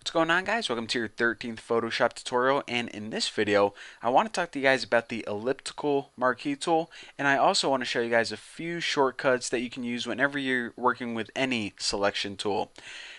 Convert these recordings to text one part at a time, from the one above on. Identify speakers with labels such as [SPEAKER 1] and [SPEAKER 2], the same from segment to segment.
[SPEAKER 1] What's going on, guys? Welcome to your 13th Photoshop tutorial, and in this video I want to talk to you guys about the elliptical marquee tool, and I also want to show you guys a few shortcuts that you can use whenever you're working with any selection tool.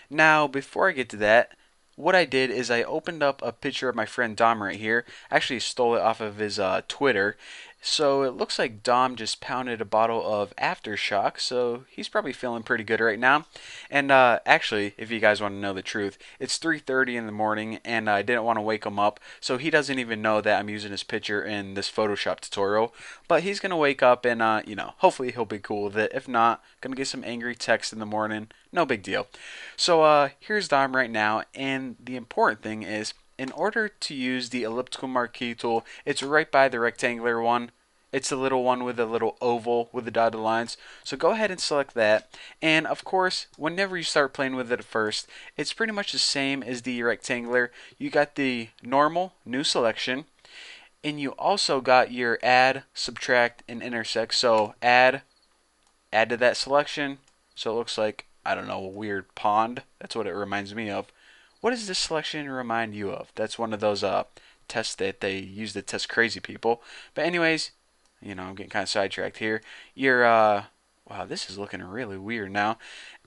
[SPEAKER 1] Now before I get to that, what I did is I opened up a picture of my friend Dom right here. I actually stole it off of his Twitter. So it looks like Dom just pounded a bottle of Aftershock, so he's probably feeling pretty good right now. And actually, if you guys want to know the truth, it's 3:30 in the morning, and I didn't want to wake him up, so he doesn't even know that I'm using his picture in this Photoshop tutorial. But he's gonna wake up, and hopefully he'll be cool with it. If not, gonna get some angry text in the morning. No big deal. So here's Dom right now, and the important thing is, in order to use the elliptical marquee tool, it's right by the rectangular one. It's the little one with a little oval with the dotted lines. So go ahead and select that. And of course, whenever you start playing with it at first, it's pretty much the same as the rectangular. You got the normal, new selection, and you also got your add, subtract, and intersect. So add to that selection. So it looks like, I don't know, a weird pond. That's what it reminds me of. What does this selection remind you of? That's one of those tests that they use to test crazy people. But anyways, I'm getting kind of sidetracked here. Your wow, this is looking really weird now.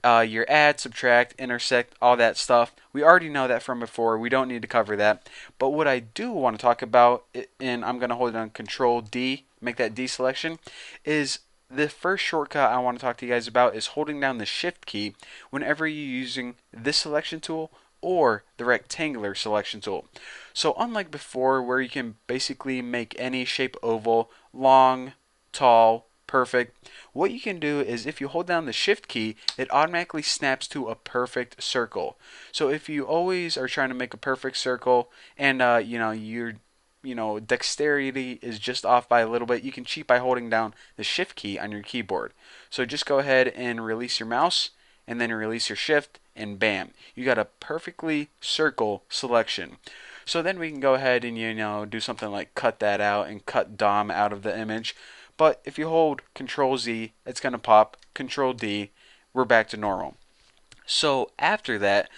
[SPEAKER 1] Your add, subtract, intersect, all that stuff. We already know that from before. We don't need to cover that. But what I do want to talk about, and I'm going to hold it on Control D, make that D selection, is the first shortcut I want to talk to you guys about is holding down the Shift key whenever you're using this selection tool or the rectangular selection tool. So unlike before, where you can basically make any shape oval, long, tall, perfect, what you can do is if you hold down the Shift key, it automatically snaps to a perfect circle. So if you always are trying to make a perfect circle, and your dexterity is just off by a little bit, you can cheat by holding down the Shift key on your keyboard. So just go ahead and release your mouse, and then release your Shift, and bam, you got a perfectly circle selection. So then we can go ahead and do something like cut that out and cut Dom out of the image. But if you hold Control Z, it's going to pop. Control D, we're back to normal. So after that,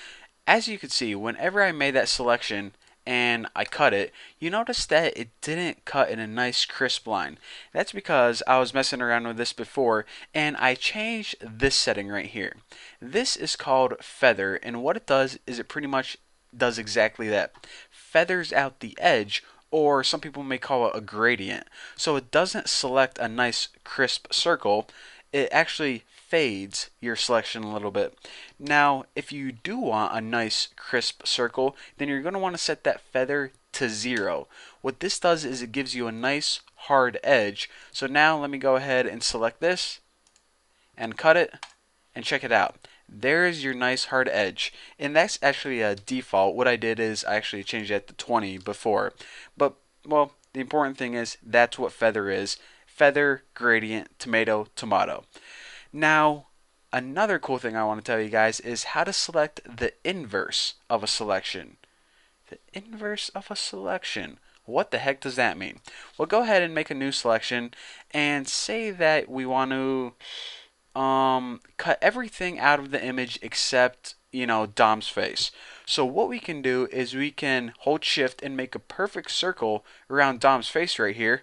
[SPEAKER 1] as you can see, whenever I made that selection and I cut it, you notice that it didn't cut in a nice crisp line. That's because I was messing around with this before, and I changed this setting right here. This is called feather, and what it does is it pretty much does exactly that. Feathers out the edge, or some people may call it a gradient. So it doesn't select a nice crisp circle, it actually fades your selection a little bit. Now, if you do want a nice crisp circle, then you're going to want to set that feather to 0. What this does is it gives you a nice hard edge. So now let me go ahead and select this and cut it, and check it out. There's your nice hard edge, and that's actually a default. What I did is I actually changed that to 20 before, but well, the important thing is that's what feather is. Feather, gradient, tomato, tomato. Now, another cool thing I want to tell you guys is how to select the inverse of a selection. The inverse of a selection. What the heck does that mean? Well, go ahead and make a new selection and say that we want to cut everything out of the image except, Dom's face. So what we can do is we can hold Shift and make a perfect circle around Dom's face right here.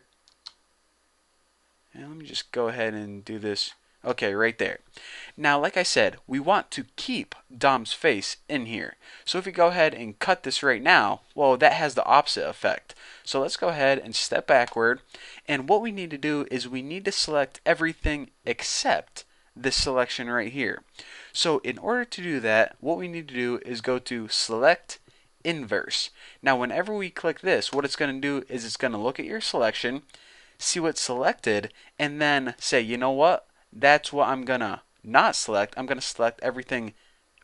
[SPEAKER 1] And let me just go ahead and do this. Okay, right there. Now, like I said, we want to keep Dom's face in here. So if we go ahead and cut this right now, well, that has the opposite effect. So let's go ahead and step backward. And what we need to do is we need to select everything except this selection right here. So in order to do that, what we need to do is go to Select Inverse. Now, whenever we click this, what it's going to do is it's going to look at your selection, see what's selected, and then say, you know what? That's what I'm going to not select. I'm going to select everything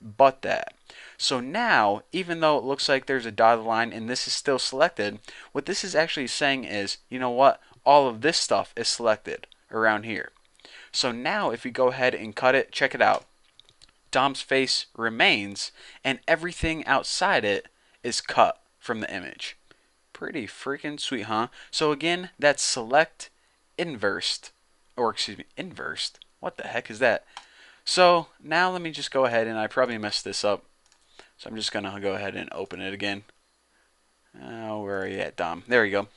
[SPEAKER 1] but that. So now, even though it looks like there's a dotted line and this is still selected, what this is actually saying is, you know what? All of this stuff is selected around here. So now if we go ahead and cut it, check it out. Dom's face remains and everything outside it is cut from the image. Pretty freaking sweet, huh? So again, that's select inversed, or excuse me, inversed. What the heck is that? So now let me just go ahead, and I probably messed this up. So I'm just going to go ahead and open it again. Where are you at, Dom? There you go.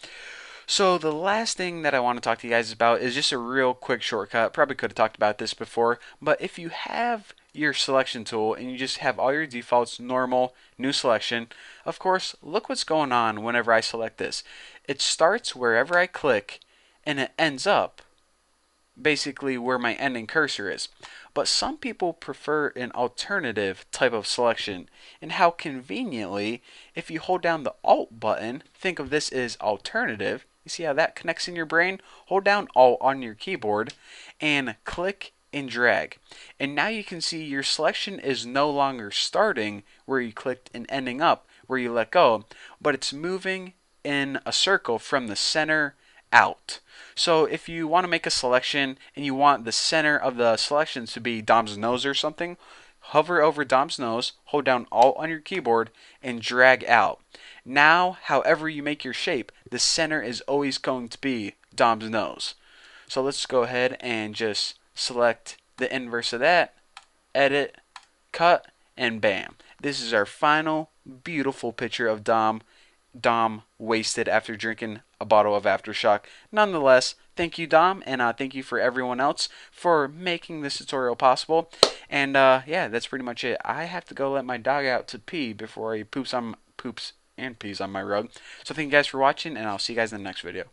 [SPEAKER 1] So the last thing that I want to talk to you guys about is just a real quick shortcut. Probably could have talked about this before, but if you have your selection tool and you just have all your defaults, normal, new selection, of course, look what's going on whenever I select this. It starts wherever I click and it ends up basically where my ending cursor is. But some people prefer an alternative type of selection, and how conveniently, if you hold down the Alt button, think of this as alternative. You see how that connects in your brain? Hold down Alt on your keyboard and click and drag. And now you can see your selection is no longer starting where you clicked and ending up where you let go, but it's moving in a circle from the center out. So if you want to make a selection and you want the center of the selection to be Dom's nose or something, hover over Dom's nose, hold down Alt on your keyboard, and drag out. Now, however you make your shape, the center is always going to be Dom's nose. So let's go ahead and just select the inverse of that, edit, cut, and bam. This is our final beautiful picture of Dom wasted after drinking a bottle of Aftershock. Nonetheless, thank you, Dom, and thank you for everyone else for making this tutorial possible. And yeah, that's pretty much it. I have to go let my dog out to pee before he poops and pees on my rug. So thank you guys for watching, and I'll see you guys in the next video.